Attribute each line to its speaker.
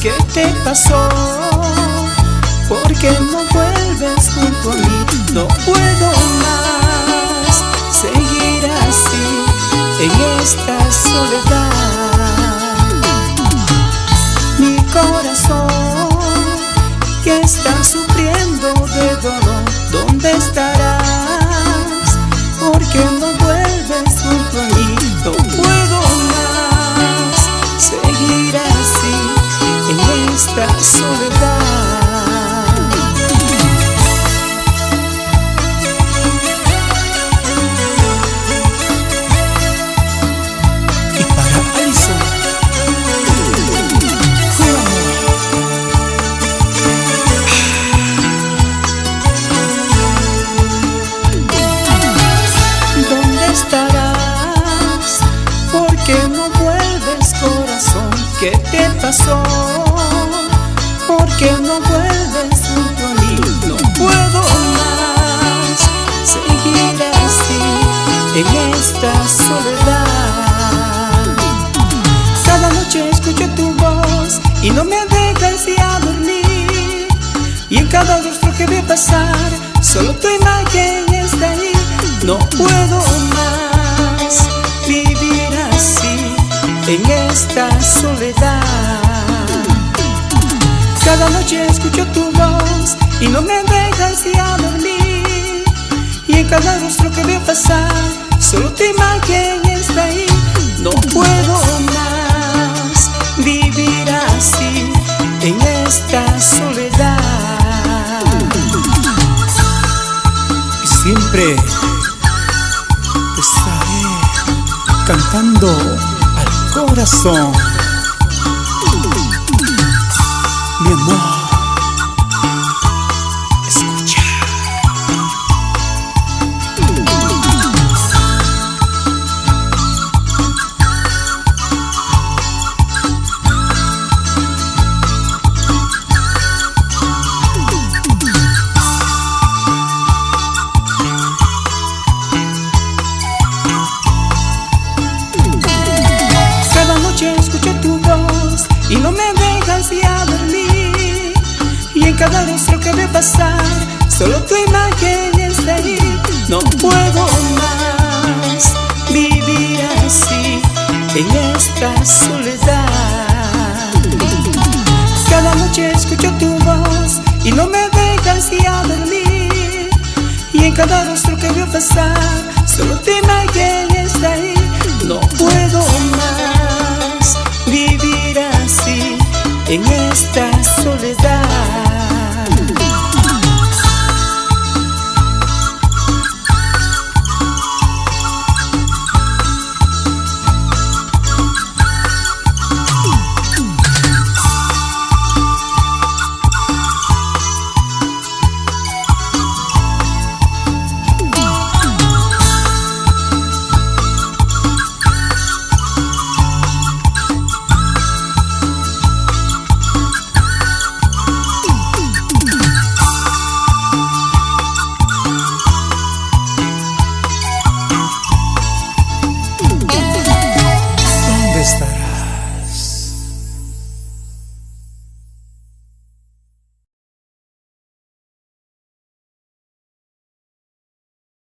Speaker 1: ¿Qué te pasó? ¿Por qué no vuelves junto a mí? No puedo más seguir así en esta soledad. Mi corazón que está sufriendo de dolor, ¿dónde estarás? ¿Por qué no vuelves junto a mí? No puedo más seguir así en esta soledad. Y para Alison, ¿dónde estarás? ¿Por qué no vuelves, corazón? ¿Qué te pasó? ¿Por qué no vuelves junto a mí? No puedo más seguir así en esta soledad. Cada noche escucho tu voz y no me dejas ya dormir. Y en cada rostro que veo pasar, solo tu imagen está ahí. No puedo más vivir así en esta soledad. Cada noche escucho tu voz y no me dejas ya dormir. Y en cada rostro que veo pasar, solo tu imagen está ahí. No puedo más vivir así en esta soledad. Y siempre te estaré cantando al corazón. Mi amor, escucha. Cada noche escucho tu voz y no me dejas ya dormir. Y en cada rostro que veo pasar, solo tu imagen está ahí. No puedo más vivir así en esta soledad. Cada noche escucho tu voz y no me dejas ya dormir. Y en cada rostro que veo pasar, solo tu imagen está ahí. No puedo